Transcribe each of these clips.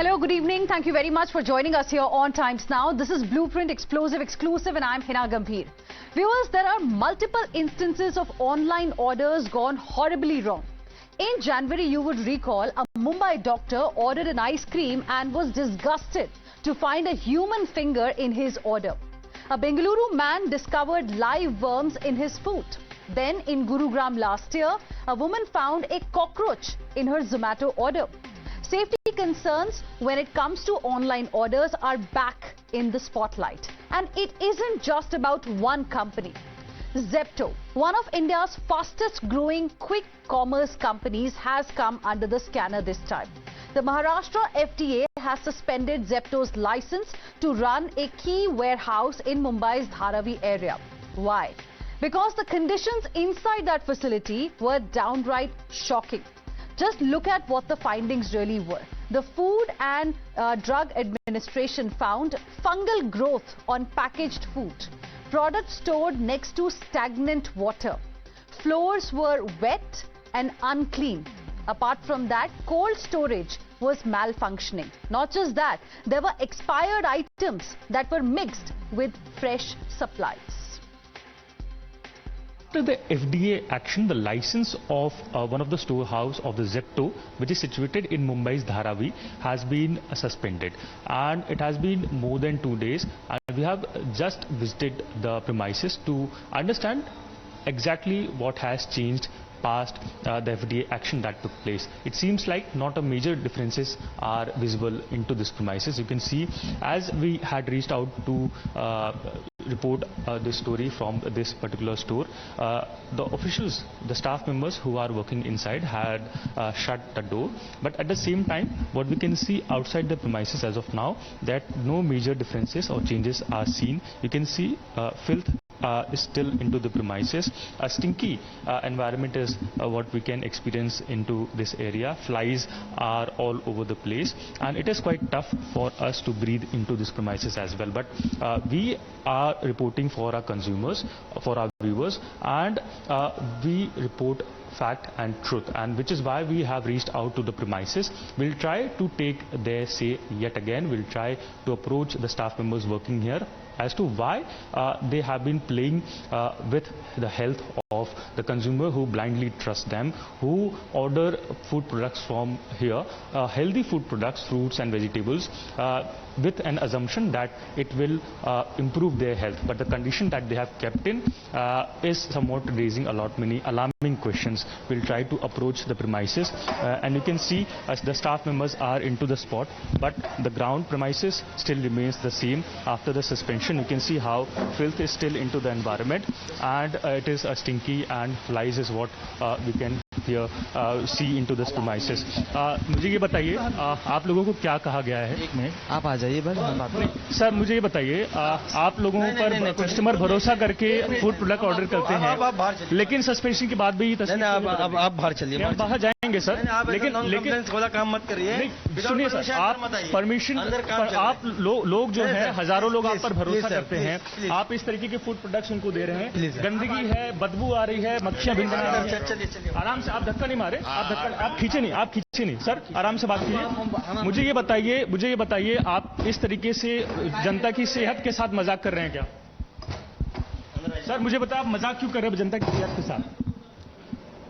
Hello, good evening. Thank you very much for joining us here on Times Now. This is Blueprint Explosive Exclusive and I'm Hina Gambhir. Viewers, there are multiple instances of online orders gone horribly wrong. In January, you would recall a Mumbai doctor ordered an ice cream and was disgusted to find a human finger in his order. A Bengaluru man discovered live worms in his food. Then in Gurugram last year, a woman found a cockroach in her Zomato order. Safety concerns when it comes to online orders are back in the spotlight. And it isn't just about one company. Zepto, one of India's fastest growing quick commerce companies, has come under the scanner this time. The Maharashtra FDA has suspended Zepto's license to run a key warehouse in Mumbai's Dharavi area. Why? Because the conditions inside that facility were downright shocking. Just look at what the findings really were. The Food and Drug Administration found fungal growth on packaged food, products stored next to stagnant water. Floors were wet and unclean. Apart from that, cold storage was malfunctioning. Not just that, there were expired items that were mixed with fresh supplies. After the FDA action, the license of one of the storehouse of the Zepto, which is situated in Mumbai's Dharavi, has been suspended. And it has been more than 2 days. And we have just visited the premises to understand exactly what has changed past the FDA action that took place. It seems like not a major differences are visible into this premises. You can see, as we had reached out to report this story from this particular store, the officials, the staff members who are working inside had shut the door. But at the same time, what we can see outside the premises as of now, that no major differences or changes are seen. You can see filth is still into the premises. A stinky environment is what we can experience into this area. Flies are all over the place and it is quite tough for us to breathe into this premises as well. But we are reporting for our consumers, for our viewers, and we report fact and truth, and which is why we have reached out to the premises. We'll try to take their say yet again. We'll try to approach the staff members working here as to why they have been playing with the health of the consumer who blindly trust them, who order food products from here, healthy food products, fruits and vegetables, with an assumption that it will improve their health. But the condition that they have kept in is somewhat raising many alarming questions. We'll try to approach the premises and you can see as the staff members are into the spot, but the ground premises still remains the same after the suspension. You can see how filth is still into the environment and it is stinky and flies is what we can here see into this premises. मुझे ये बताइए आप लोगों को क्या कहा गया है? एक मिनट आप आ जाइए बस हम बात करें। सर मुझे ये बताइए आप लोगों पर कस्टमर भरोसा करके फूड प्रोडक्ट ऑर्डर करते हैं, लेकिन सस्पेंशन के बाद भी आप बाहर चलिए। हम बाहर जाएंगे सर, लेकिन वाला काम मत करिए। सुनिए सर, आप परमिशन, आप लोग जो है हजारों लोग आप पर भरोसा करते हैं, आप इस तरीके के फूड प्रोडक्ट्स उनको दे रहे हैं, गंदगी है, बदबू आ रही है, मक्खियां भिन रही हैं। आराम से, आप धक्का नहीं मारे, आप खींचे नहीं सर, आराम से बात कीजिए। मुझे ये बताइए आप इस तरीके से जनता की सेहत के साथ मजाक कर रहे हैं क्या? सर मुझे बताइए आप मजाक क्यों कर रहे हैं जनता की सेहत के साथ?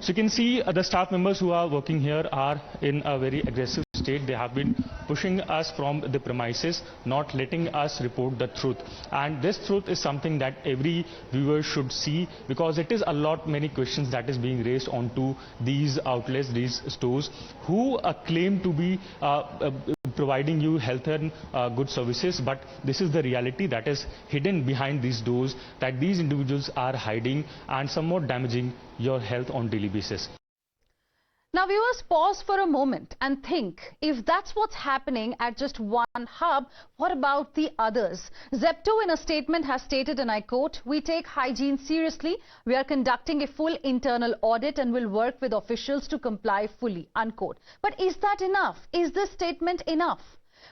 So you can see the staff members who are working here are in a very aggressive state. They have been pushing us from the premises, not letting us report the truth. And this truth is something that every viewer should see, because it is many questions that is being raised onto these outlets, these stores, who claim to be providing you health and good services, but this is the reality that is hidden behind these doors, that these individuals are hiding and somewhat damaging your health on daily basis. Now viewers, pause for a moment and think, if that's what's happening at just one hub, what about the others? Zepto in a statement has stated, and I quote, "We take hygiene seriously. We are conducting a full internal audit and will work with officials to comply fully," unquote. But is that enough? Is this statement enough?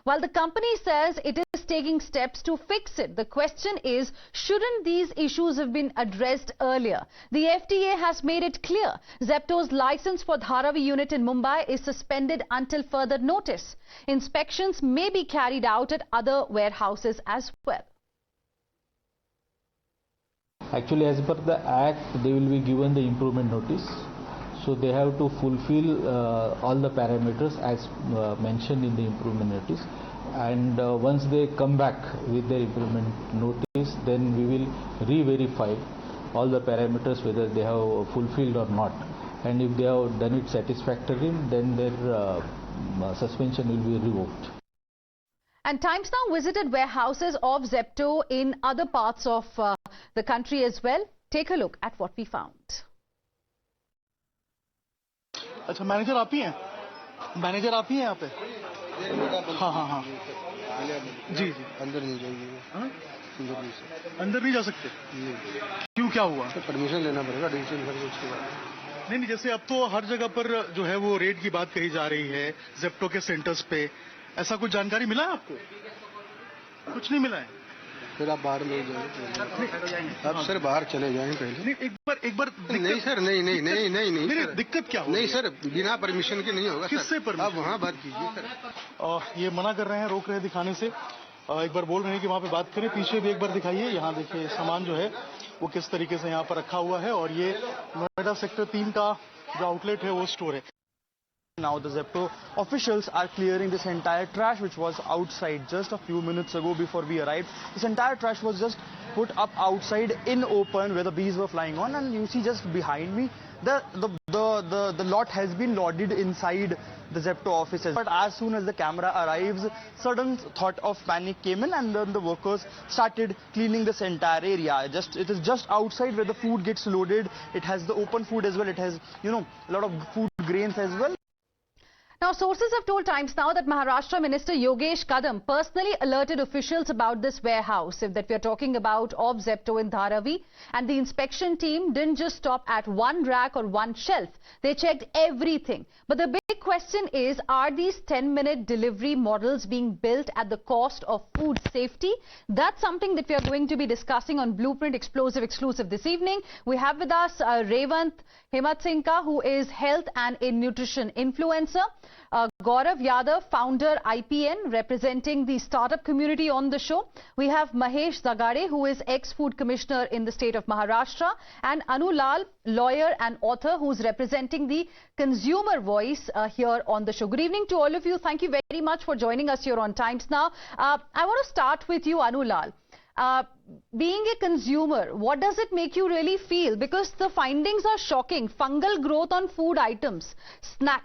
While the company says it is taking steps to fix it, the question is, shouldn't these issues have been addressed earlier? The FTA has made it clear Zepto's license for Dharavi unit in Mumbai is suspended until further notice. Inspections may be carried out at other warehouses as well. Actually, as per the Act, they will be given the improvement notice. So they have to fulfill all the parameters as mentioned in the improvement notice. And once they come back with their improvement notice, then we will re-verify all the parameters whether they have fulfilled or not. And if they have done it satisfactorily, then their suspension will be revoked. And Times Now visited warehouses of Zepto in other parts of the country as well. Take a look at what we found. अच्छा manager आप ही हैं? Manager आप ही हैं यहाँ पे? हाँ हाँ हाँ जी जी अंदर नहीं जाइए अंदर नहीं जा सकते क्यों क्या हुआ? परमिशन लेना पड़ेगा डिसीजन करके उसके बाद नहीं जैसे अब तो हर जगह पर जो है वो रेट की बात कही जा रही है जेप्टो के सेंटर्स पे, ऐसा कुछ जानकारी मिला है आपको? कुछ नहीं मिला है? फिर आप बाहर ले जाएंगे आप सर बाहर चले जाएंगे पहले एक बार नहीं सर नहीं दिक्कत क्या हो? नहीं सर बिना परमिशन के नहीं होगा। किससे परमिशन? आप वहाँ बात कीजिए सर। ये मना कर रहे हैं, रोक रहे हैं दिखाने से। एक बार बोल रहे हैं कि वहाँ पे बात करें। पीछे भी एक बार दिखाइए। यहाँ देखिए सामान जो है वो किस तरीके से यहाँ पर रखा हुआ है और ये नोएडा सेक्टर 3 का जो आउटलेट है वो स्टोर है। Now the Zepto officials are clearing this entire trash which was outside just a few minutes ago before we arrived. This entire trash was just put up outside in open where the bees were flying on, and you see just behind me the lot has been loaded inside the Zepto offices. But as soon as the camera arrives, sudden thought of panic came in, and then the workers started cleaning this entire area. It is just outside where the food gets loaded. It has the open food as well. It has, you know, a lot of food grains as well. Now, sources have told Times Now that Maharashtra Minister Yogesh Kadam personally alerted officials about this warehouse that we are talking about of Zepto in Dharavi, and the inspection team didn't just stop at one rack or one shelf. They checked everything. But the big question is, are these 10-minute delivery models being built at the cost of food safety? That's something that we are going to be discussing on Blueprint Explosive Exclusive this evening. We have with us Revant Himatsinka, who is health and nutrition influencer. Gaurav Yadav, founder IPN, representing the startup community on the show. We have Mahesh Zagare, who is ex-food commissioner in the state of Maharashtra, and Anu Lal, lawyer and author, who's representing the consumer voice here on the show. Good evening to all of you. Thank you very much for joining us here on Times Now. I want to start with you, Anu Lal. Being a consumer, what does it make you really feel? Because the findings are shocking. Fungal growth on food items,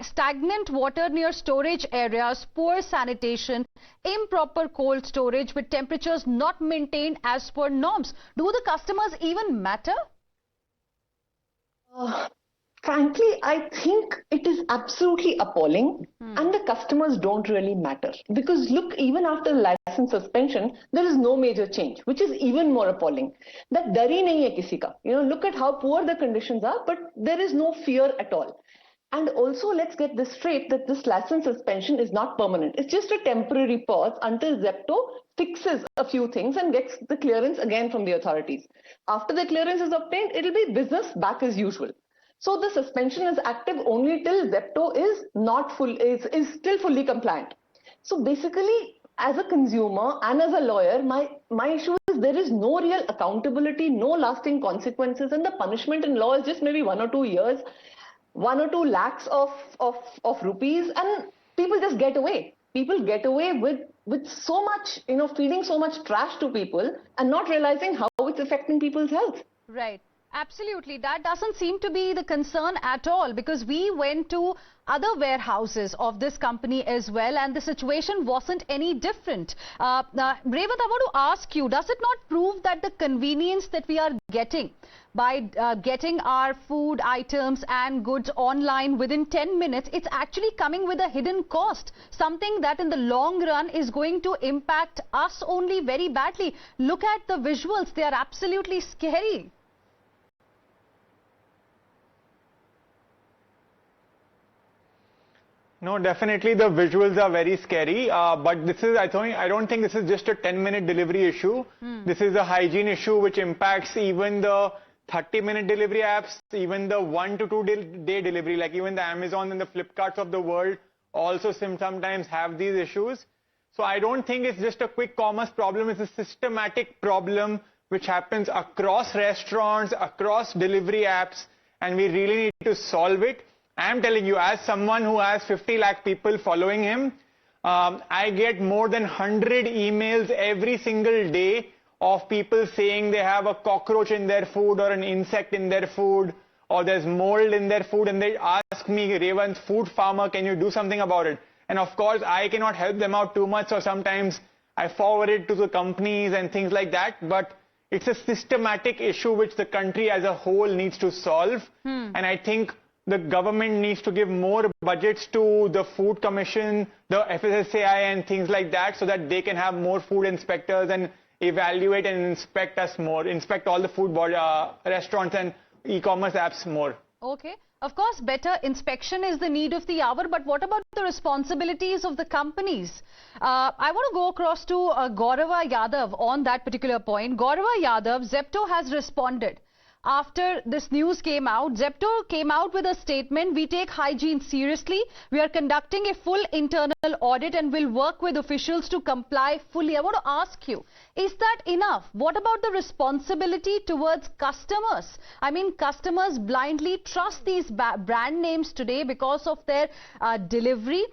stagnant water near storage areas, poor sanitation, improper cold storage with temperatures not maintained as per norms. Do the customers even matter? Frankly, I think it is absolutely appalling, and the customers don't really matter. Because look, even after the license suspension, there is no major change, which is even more appalling. That dari nahi hai kisi ka. You know, look at how poor the conditions are, but there is no fear at all. And also, let's get this straight, that this license suspension is not permanent. It's just a temporary pause until Zepto fixes a few things and gets the clearance again from the authorities. After the clearance is obtained, it'll be business back as usual. So the suspension is active only till Zepto is still fully compliant. So basically, as a consumer and as a lawyer, my issue is there is no real accountability, no lasting consequences, and the punishment in law is just maybe 1 or 2 years, 1 or 2 lakhs of rupees, and people just get away. People get away with so much, you know, feeding so much trash to people and not realizing how it's affecting people's health. Right. Absolutely. That doesn't seem to be the concern at all, because we went to other warehouses of this company as well, and the situation wasn't any different. Revant, I want to ask you, does it not prove that the convenience that we are getting by getting our food items and goods online within 10 minutes, it's actually coming with a hidden cost, something that in the long run is going to impact us only very badly? Look at the visuals. They are absolutely scary. No, definitely the visuals are very scary. But this is, I don't think this is just a 10-minute delivery issue. This is a hygiene issue which impacts even the 30-minute delivery apps, even the 1 to 2 day delivery, like even the Amazon and the Flipkarts of the world also sometimes have these issues. So I don't think it's just a quick commerce problem. It's a systematic problem which happens across restaurants, across delivery apps, and we really need to solve it. I'm telling you, as someone who has 50 lakh people following him, I get more than 100 emails every single day of people saying they have a cockroach in their food or an insect in their food, or there's mold in their food, and they ask me, Revanth, food farmer, can you do something about it? And of course, I cannot help them out too much, so sometimes I forward it to the companies and things like that, but it's a systematic issue which the country as a whole needs to solve. And I think the government needs to give more budgets to the Food Commission, the FSSAI and things like that, so that they can have more food inspectors and evaluate and inspect us more, inspect all the food restaurants and e-commerce apps more. Okay. Of course, better inspection is the need of the hour, but what about the responsibilities of the companies? I want to go across to Gaurava Yadav on that particular point. Gaurava Yadav, Zepto has responded. After this news came out, Zepto came out with a statement, we take hygiene seriously. We are conducting a full internal audit and will work with officials to comply fully. I want to ask you, is that enough? What about the responsibility towards customers? I mean, customers blindly trust these brand names today because of their delivery.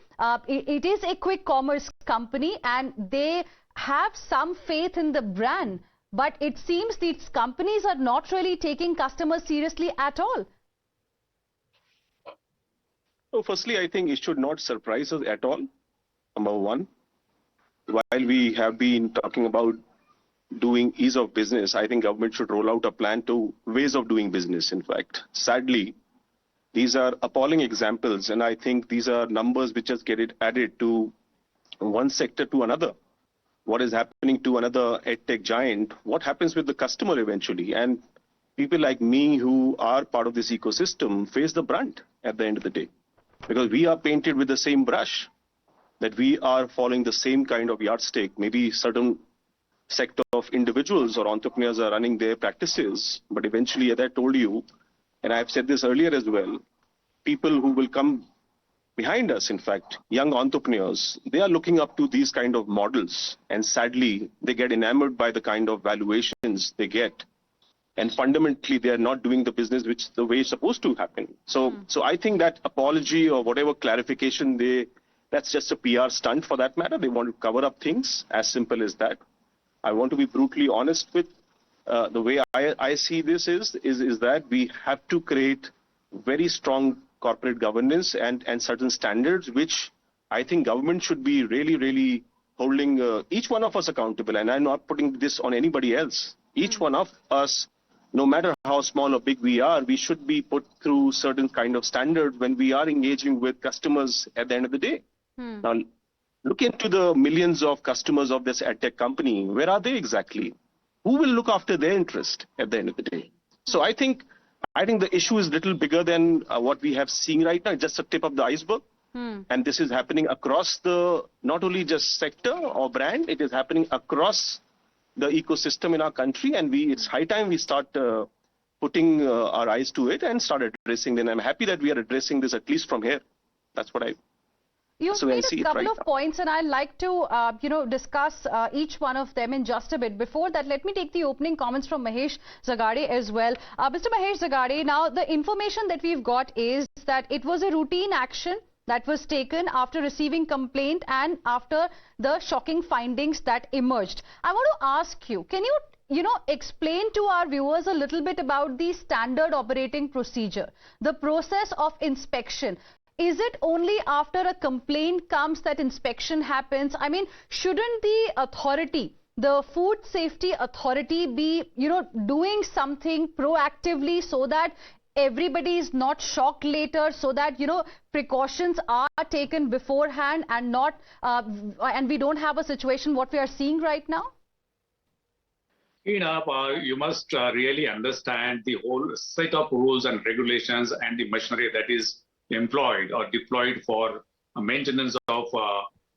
It is a quick commerce company and they have some faith in the brand. But it seems these companies are not really taking customers seriously at all. So firstly, I think it should not surprise us at all, number one. While we have been talking about doing ease of business, I think government should roll out a plan to ways of doing business, in fact. Sadly, these are appalling examples, and I think these are numbers which just get added to one sector to another. What is happening to another edtech giant, what happens with the customer eventually. And people like me who are part of this ecosystem face the brunt at the end of the day. Because we are painted with the same brush, that we are following the same kind of yardstick. Maybe certain sector of individuals or entrepreneurs are running their practices, but eventually, as I told you, and I've said this earlier as well, people who will come behind us, in fact, young entrepreneurs, they are looking up to these kind of models, and sadly, they get enamored by the kind of valuations they get. And fundamentally, they are not doing the business which the way it's supposed to happen. So I think that apology or whatever clarification that's just a PR stunt for that matter. They want to cover up things, as simple as that. I want to be brutally honest with the way I see this is that we have to create very strong corporate governance and certain standards, which I think government should be really holding each one of us accountable. And I'm not putting this on anybody else. Each one of us, no matter how small or big we are, we should be put through certain kind of standards when we are engaging with customers at the end of the day. Now, look into the millions of customers of this edtech company. Where are they exactly? Who will look after their interest at the end of the day? So I think the issue is a little bigger than what we have seen right now. It's just a tip of the iceberg. And this is happening across the, not only just sector or brand, it is happening across the ecosystem in our country. And it's high time we start putting our eyes to it and start addressing them. I'm happy that we are addressing this at least from here. That's what You've made a couple of points, and I'd like to, discuss each one of them in just a bit. Before that, let me take the opening comments from Mahesh Zagade as well. Mr. Mahesh Zagade, now the information that we've got is that it was a routine action that was taken after receiving complaint and after the shocking findings that emerged. I want to ask you, can you explain to our viewers a little bit about the standard operating procedure, the process of inspection? Is it only after a complaint comes that inspection happens? I mean, shouldn't the authority, the Food Safety Authority, be, doing something proactively so that everybody is not shocked later, so that, precautions are taken beforehand and not, and we don't have a situation what we are seeing right now? You must really understand the whole set of rules and regulations and the machinery that is employed or deployed for maintenance of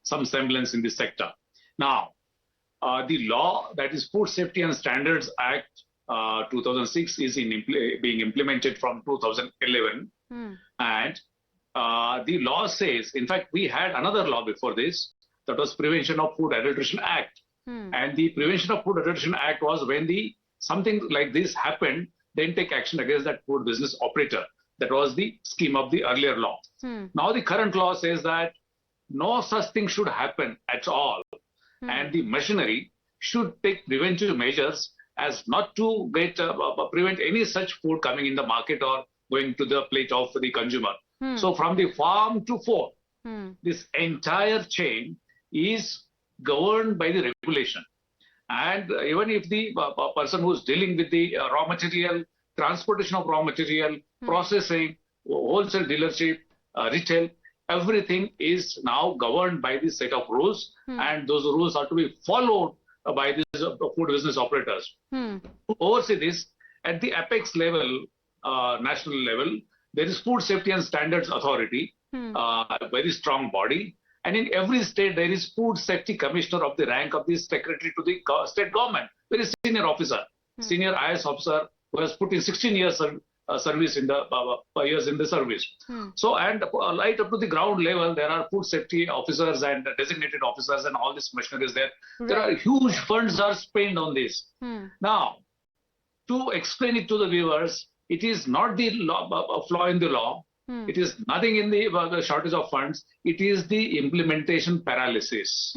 some semblance in this sector. Now, the law, that is Food Safety and Standards Act 2006, is being implemented from 2011. And the law says, in fact, we had another law before this, that was Prevention of Food Adulteration Act. And the Prevention of Food Adulteration Act was when something like this happened, then take action against that food business operator. That was the scheme of the earlier law. Now the current law says that no such thing should happen at all. And the machinery should take preventive measures as not to prevent any such food coming in the market or going to the plate of the consumer. So from the farm to fork, this entire chain is governed by the regulation. And even if the person who's dealing with the raw material, transportation of raw material, processing, wholesale dealership, retail, everything is now governed by this set of rules, and those rules are to be followed by these food business operators. To oversee this, at the apex level, national level, there is Food Safety and Standards Authority, a very strong body. And in every state, there is Food Safety Commissioner of the rank of the secretary to the state government, very senior officer, senior IS officer who has put in 16 years service in the service. So, and right up to the ground level, there are food safety officers and designated officers, and all this machinery is there. There are huge funds are spent on this. Now, to explain it to the viewers, it is not the flaw in the law. It is nothing in the shortage of funds. It is the implementation paralysis.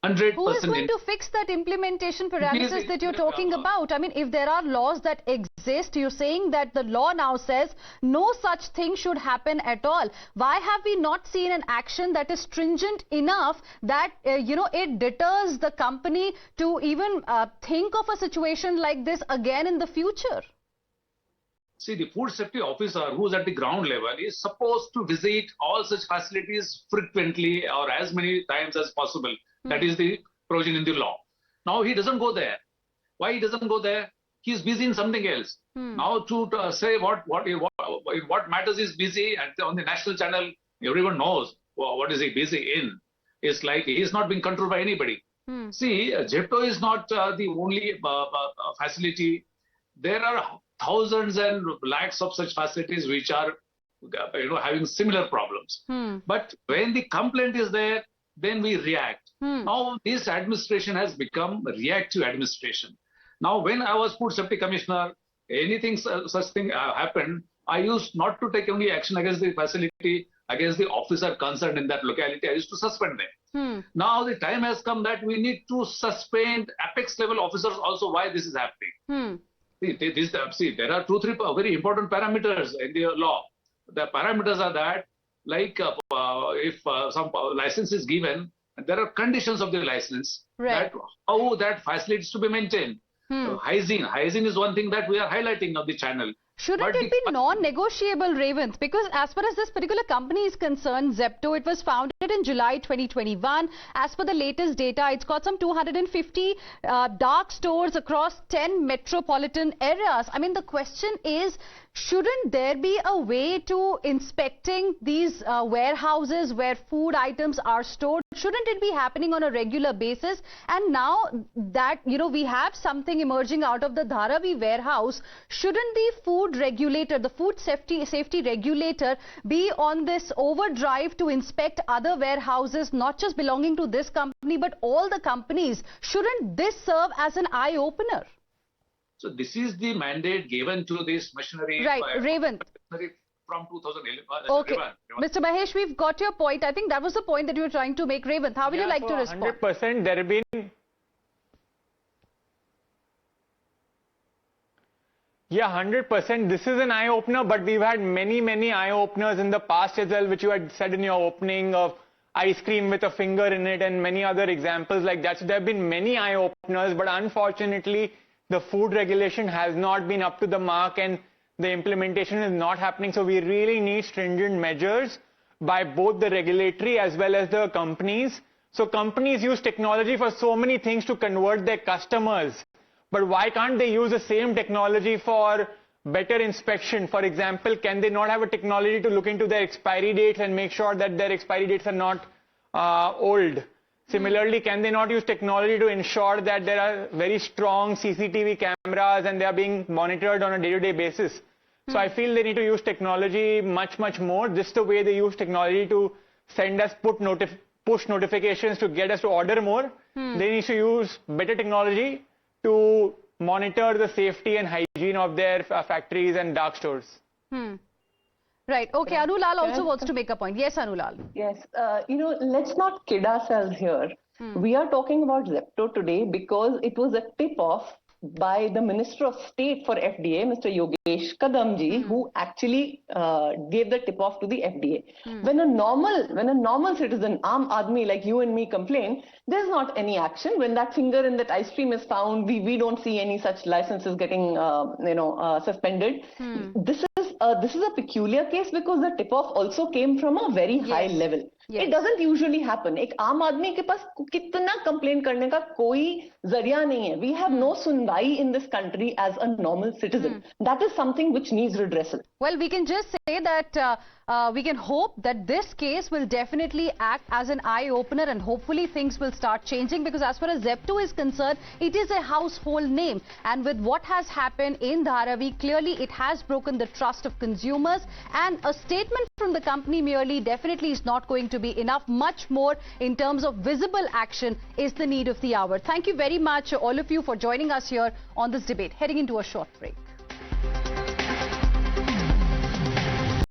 100%. Who is going to fix that implementation paralysis that you're talking about? I mean, if there are laws that exist, you're saying that the law now says no such thing should happen at all. Why have we not seen an action that is stringent enough that, it deters the company to even think of a situation like this again in the future? See, the food safety officer who's at the ground level is supposed to visit all such facilities frequently or as many times as possible. That is the provision in the law. Now he doesn't go there. Why he doesn't go there? He's busy in something else. Now to say what matters is busy, and on the national channel, everyone knows what is he busy in. It's like he is not being controlled by anybody. See, Zepto is not the only facility. There are thousands and lakhs of such facilities which are having similar problems. But when the complaint is there, then we react. Now this administration has become reactive administration. Now when I was Food Safety Commissioner, anything such thing happened, I used not to take only action against the facility, against the officer concerned in that locality. I used to suspend them. Now the time has come that we need to suspend apex level officers also. Why this is happening? See, there are 2-3 very important parameters in the law. The parameters are that, like if some license is given, there are conditions of the license, that how that facility is to be maintained. Hygiene is one thing that we are highlighting on the channel. Shouldn't it be non-negotiable, Revant? Because as far as this particular company is concerned, Zepto, it was founded in July 2021. As per the latest data, it's got some 250 dark stores across 10 metropolitan areas. I mean, the question is, shouldn't there be a way to inspecting these warehouses where food items are stored? Shouldn't it be happening on a regular basis? And now that, we have something emerging out of the Dharavi warehouse, shouldn't the food regulator, the food safety regulator, be on this overdrive to inspect other warehouses, not just belonging to this company, but all the companies? Shouldn't this serve as an eye-opener? So this is the mandate given to this machinery. Right, Revant. From 2011. Okay. Mr. Mahesh, we've got your point. I think that was the point that you were trying to make. Revant, how would you like to respond? 100%. There have been... Yeah, 100%. This is an eye-opener, but we've had many eye-openers in the past as well, which you had said in your opening, of ice cream with a finger in it and many other examples like that. So there have been many eye-openers, but unfortunately, the food regulation has not been up to the mark and the implementation is not happening. So we really need stringent measures by both the regulatory as well as the companies. So companies use technology for so many things to convert their customers. But why can't they use the same technology for better inspection. For example, can they not have a technology to look into their expiry dates and make sure that their expiry dates are not old? Similarly, can they not use technology to ensure that there are very strong CCTV cameras and they are being monitored on a day-to-day basis? So I feel they need to use technology much more, just the way they use technology to send us push notifications to get us to order more. They need to use better technology to monitor the safety and hygiene of their factories and dark stores. Right. Okay. Anulal also wants to make a point. Yes, Anulal. Yes. Let's not kid ourselves here. We are talking about Zepto today because it was a tip-off by the Minister of State for FDA, Mr. Yogesh Kadamji, who actually gave the tip-off to the FDA. When a normal citizen, Aam Aadmi like you and me complain, there's not any action. When that finger in that ice cream is found, we don't see any such licenses getting suspended. This is a peculiar case because the tip-off also came from a very high level. It doesn't usually happen. एक आम आदमी के पास कितना complain करने का कोई जरिया नहीं है. We have no सुनवाई in this country as a normal citizen. That is something which needs redressal. Well, we can just say that we can hope that this case will definitely act as an eye-opener and hopefully things will start changing, because as far as Zepto is concerned, it is a household name. And with what has happened in Dharavi, clearly it has broken the trust of consumers, and a statement from the company merely definitely is not going to be enough. Much more in terms of visible action is the need of the hour. Thank you very much, all of you, for joining us here on this debate. Heading into a short break.